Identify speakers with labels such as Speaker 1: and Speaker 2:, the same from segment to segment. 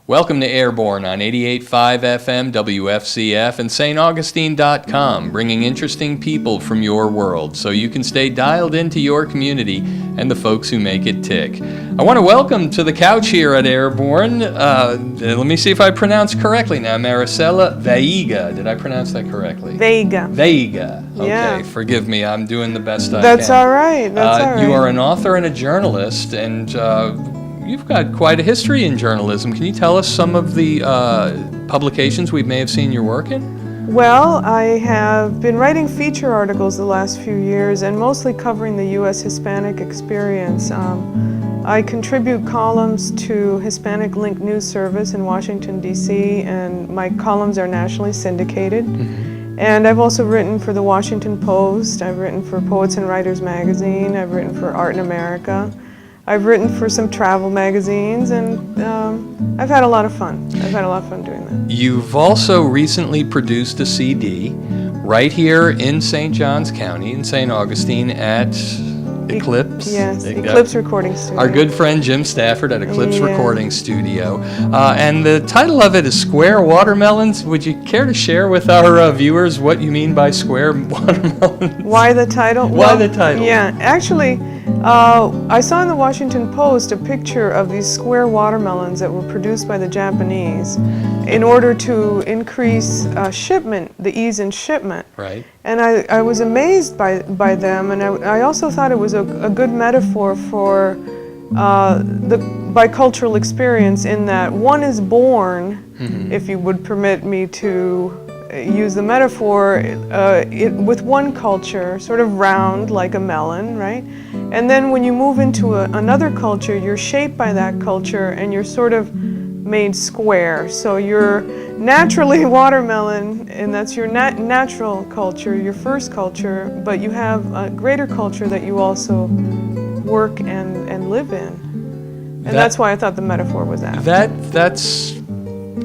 Speaker 1: Welcome to Airborne on 88.5 FM WFCF and staugustine.com, bringing interesting people from your world so you can stay dialed into your community and the folks who make it tick. I want to welcome to the couch here at Airborne, let me see if I pronounce correctly now, Maricela Veiga. Did I pronounce that correctly?
Speaker 2: Veiga.
Speaker 1: Veiga. Okay,
Speaker 2: yeah.
Speaker 1: Forgive me, I'm doing the best I can.
Speaker 2: That's all right, that's all right.
Speaker 1: You are an author and a journalist, and you've got quite a history in journalism. Can you tell us some of the publications we may have seen your work in?
Speaker 2: Well, I have been writing feature articles the last few years and mostly covering the U.S. Hispanic experience. I contribute columns to Hispanic Link News Service in Washington, D.C., and my columns are nationally syndicated. Mm-hmm. And I've also written for the Washington Post. I've written for Poets and Writers magazine. I've written for Art in America. I've written for some travel magazines, and I've had a lot of fun. I've had a lot of fun doing that.
Speaker 1: You've also recently produced a CD right here in St. Johns County, in St. Augustine, at Eclipse.
Speaker 2: Yes, Eclipse Recording Studio.
Speaker 1: Our good friend Jim Stafford at Eclipse Recording Studio. And the title of it is Square Watermelons. Would you care to share with our viewers what you mean by square watermelons?
Speaker 2: Why the title?
Speaker 1: Why the title?
Speaker 2: Yeah, actually, I saw in the Washington Post a picture of these square watermelons that were produced by the Japanese in order to increase shipment, the ease in shipment.
Speaker 1: Right.
Speaker 2: And I was amazed by them, and I also thought it was a good metaphor for the bicultural experience, in that one is born, mm-hmm. if you would permit me to use the metaphor, with one culture, sort of round like a melon, right? And then when you move into another culture, you're shaped by that culture and you're sort of made square. So you're naturally watermelon, and that's your natural culture, your first culture, but you have a greater culture that you also work and live in. And that's why I thought the metaphor was apt.
Speaker 1: That's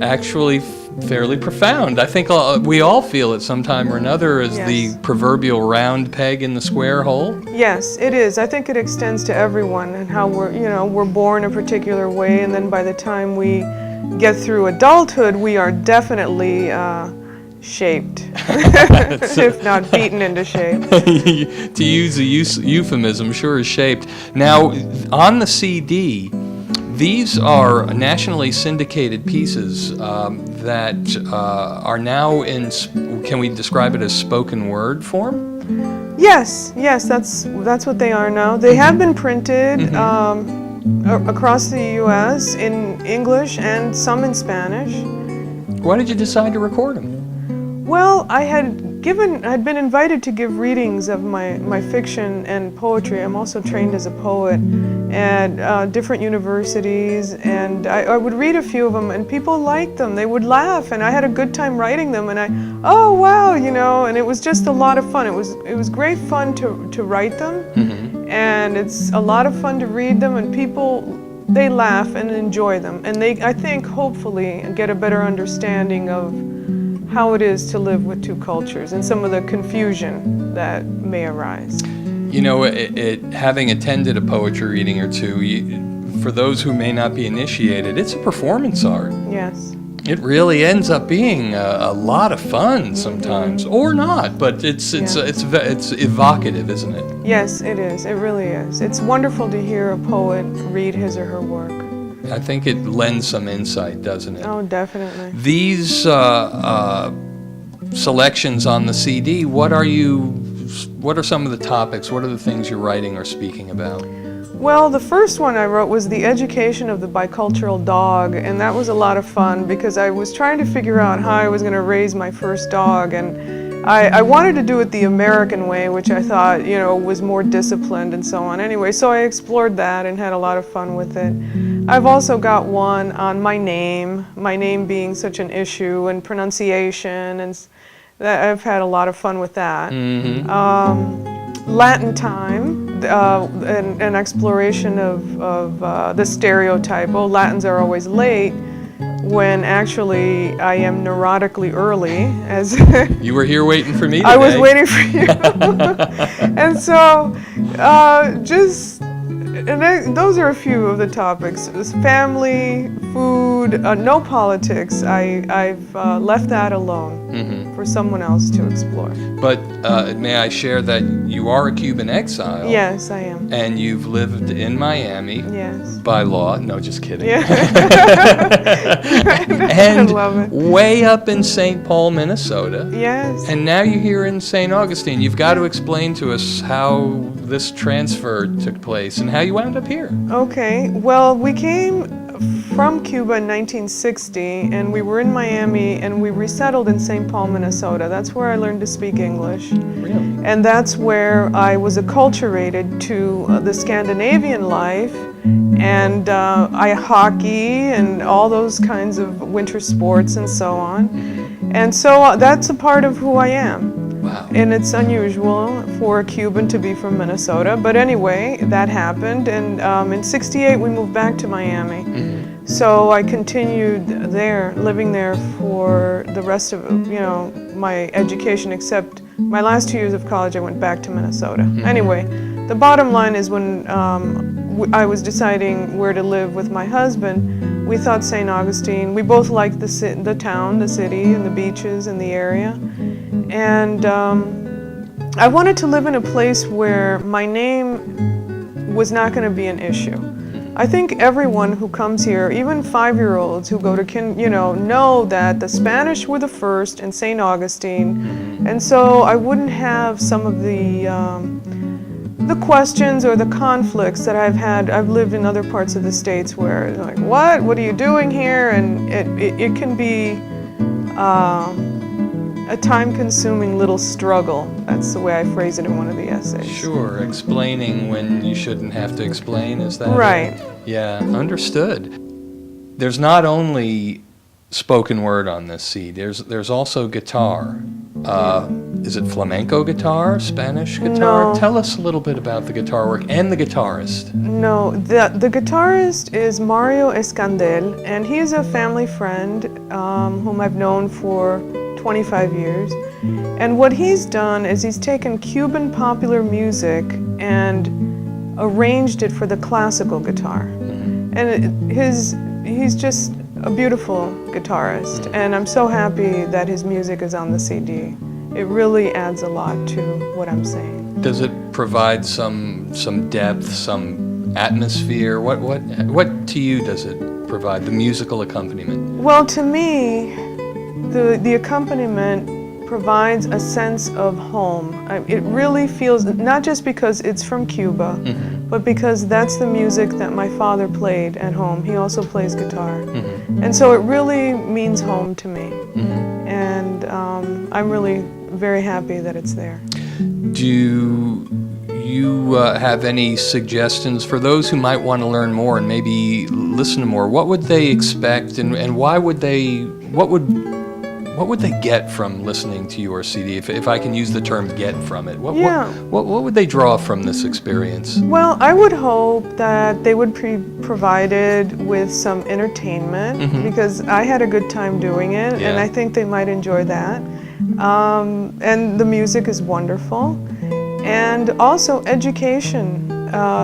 Speaker 1: actually fairly profound. I think we all feel it sometime or another as the proverbial round peg in the square hole.
Speaker 2: Yes, it is. I think it extends to everyone, and how we're born a particular way, and then by the time we get through adulthood, we are definitely shaped, if not beaten into shape.
Speaker 1: To use a euphemism, sure is shaped. Now, on the CD, these are nationally syndicated pieces that are now in, can we describe it as spoken word form?
Speaker 2: Yes, that's what they are now. They have been printed across the U.S. in English and some in Spanish.
Speaker 1: Why did you decide to record them?
Speaker 2: Well, I'd been invited to give readings of my fiction and poetry. I'm also trained as a poet at different universities, and I would read a few of them, and people liked them. They would laugh, and I had a good time writing them, and oh wow, and it was just a lot of fun. It was great fun to write them, mm-hmm. and it's a lot of fun to read them, and people, they laugh and enjoy them, and they, I think, hopefully get a better understanding of how it is to live with two cultures and some of the confusion that may arise.
Speaker 1: Having attended a poetry reading or two, for those who may not be initiated, it's a performance art.
Speaker 2: Yes.
Speaker 1: It really ends up being a lot of fun sometimes, mm-hmm. or not, but it's evocative, isn't it?
Speaker 2: Yes, it is. It really is. It's wonderful to hear a poet read his or her work.
Speaker 1: I think it lends some insight, doesn't it?
Speaker 2: Oh, definitely.
Speaker 1: These selections on the CD, what are some of the topics? What are the things you're writing or speaking about?
Speaker 2: Well, the first one I wrote was the education of the bicultural dog, and that was a lot of fun because I was trying to figure out how I was going to raise my first dog, and I wanted to do it the American way, which I thought, was more disciplined and so on. Anyway, so I explored that and had a lot of fun with it. I've also got one on my name being such an issue, and pronunciation, and I've had a lot of fun with that. Mm-hmm. Latin time, an exploration of the stereotype, Latins are always late. when actually I am neurotically early, as
Speaker 1: You were here waiting for me today.
Speaker 2: I was waiting for you. And so, those are a few of the topics. It's family, food, no politics. I've left that alone for someone else to explore.
Speaker 1: But may I share that you are a Cuban exile?
Speaker 2: Yes, I am.
Speaker 1: And you've lived in Miami.
Speaker 2: Yes.
Speaker 1: By law. No, just kidding.
Speaker 2: Yeah.
Speaker 1: And
Speaker 2: I love it.
Speaker 1: way up in St. Paul, Minnesota.
Speaker 2: Yes.
Speaker 1: And now you're here in St. Augustine. You've got to explain to us how this transfer took place and how you wound up here.
Speaker 2: Okay. Well, we came from Cuba in 1960, and we were in Miami, and we resettled in St. Paul, Minnesota. That's where I learned to speak English.
Speaker 1: Really?
Speaker 2: And that's where I was acculturated to the Scandinavian life, and hockey and all those kinds of winter sports and so on. And so that's a part of who I am.
Speaker 1: Wow.
Speaker 2: And it's unusual for a Cuban to be from Minnesota. But anyway, that happened. And in '68, we moved back to Miami. So I continued there, living there for the rest of, my education, except my last 2 years of college, I went back to Minnesota. Anyway, the bottom line is when I was deciding where to live with my husband, we thought St. Augustine. We both liked the town, the city, and the beaches and the area. And I wanted to live in a place where my name was not going to be an issue. I think everyone who comes here, even 5-year-olds who go to know that the Spanish were the first in St. Augustine, and so I wouldn't have some of the questions or the conflicts that I've had. I've lived in other parts of the States where they're like, what are you doing here? And it can be a time-consuming little struggle. That's the way I phrase it in one of the essays.
Speaker 1: Sure, explaining when you shouldn't have to explain, is that
Speaker 2: right?
Speaker 1: It? Yeah, understood. There's not only spoken word on this CD. There's also guitar. Is it flamenco guitar, Spanish guitar?
Speaker 2: No.
Speaker 1: Tell us a little bit about the guitar work and the guitarist.
Speaker 2: No, the guitarist is Mario Escandel, and he is a family friend whom I've known for 25 years. And what he's done is he's taken Cuban popular music and arranged it for the classical guitar. And he's just a beautiful guitarist, and I'm so happy that his music is on the CD. It really adds a lot to what I'm saying.
Speaker 1: Does it provide some depth, some atmosphere? What to you does it provide, the musical accompaniment?
Speaker 2: Well, to me, the accompaniment provides a sense of home. It really feels, not just because it's from Cuba, but because that's the music that my father played at home. He also plays guitar. And so it really means home to me. And I'm really very happy that it's there.
Speaker 1: Do you have any suggestions for those who might want to learn more and maybe listen to more? What would they expect, and why would they, what would they get from listening to your CD, if I can use the term get from it? What would they draw from this experience?
Speaker 2: Well, I would hope that they would be provided with some entertainment, because I had a good time doing it, and I think they might enjoy that. And the music is wonderful. And also education,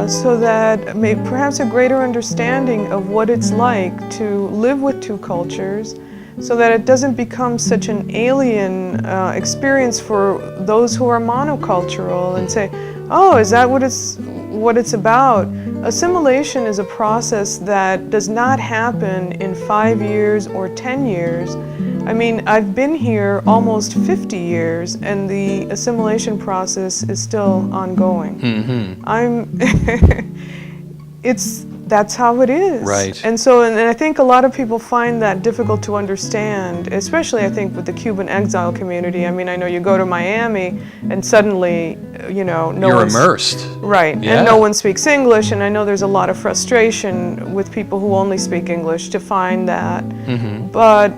Speaker 2: so that perhaps a greater understanding of what it's like to live with two cultures, so that it doesn't become such an alien experience for those who are monocultural and say, oh, is that what it's about? Assimilation is a process that does not happen in 5 years or 10 years. I mean, I've been here almost 50 years, and the assimilation process is still ongoing. That's how it is.
Speaker 1: Right.
Speaker 2: And so, and I think a lot of people find that difficult to understand, especially I think with the Cuban exile community. I mean, I know you go to Miami and suddenly,
Speaker 1: You're immersed.
Speaker 2: Right,
Speaker 1: Yeah.
Speaker 2: and no one speaks English, and I know there's a lot of frustration with people who only speak English to find that. But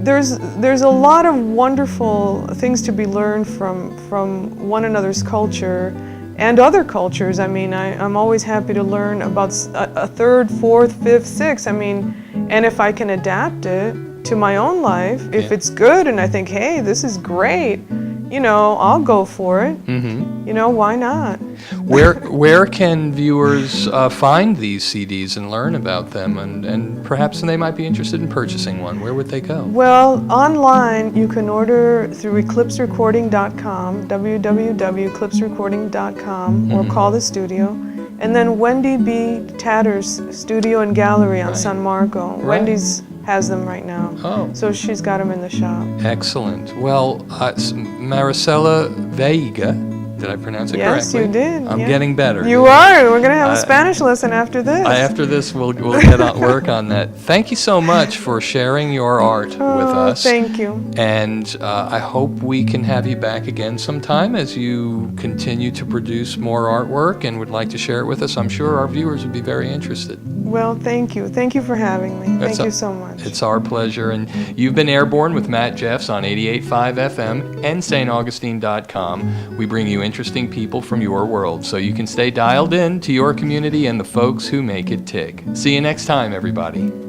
Speaker 2: there's a lot of wonderful things to be learned from one another's culture. and other cultures. I mean, I'm always happy to learn about a third, fourth, fifth, sixth. I mean, and if I can adapt it to my own life, if it's good and I think, hey, this is great, you know, I'll go for it. You know, why not?
Speaker 1: Where can viewers find these CDs and learn about them, and perhaps they might be interested in purchasing one? Where would they go?
Speaker 2: Well, online you can order through eclipserecording.com, www.eclipserecording.com, or call the studio. And then Wendy B. Tatter's Studio and Gallery on San Marco. Wendy's has them right now.
Speaker 1: Oh.
Speaker 2: So she's got them in the shop.
Speaker 1: Excellent. Well, Maricela Veiga, did I pronounce it correctly?
Speaker 2: Yes, you did.
Speaker 1: I'm getting better.
Speaker 2: You are. We're going to have a Spanish lesson after this.
Speaker 1: After this, we'll get on work on that. Thank you so much for sharing your art with us.
Speaker 2: Thank you.
Speaker 1: And I hope we can have you back again sometime as you continue to produce more artwork and would like to share it with us. I'm sure our viewers would be very interested.
Speaker 2: Well, thank you. Thank you for having me. Thank you so much.
Speaker 1: It's our pleasure. And you've been Airborne with Matt Jeffs on 88.5 FM and staugustine.com. We bring you interesting people from your world so you can stay dialed in to your community and the folks who make it tick. See you next time, everybody.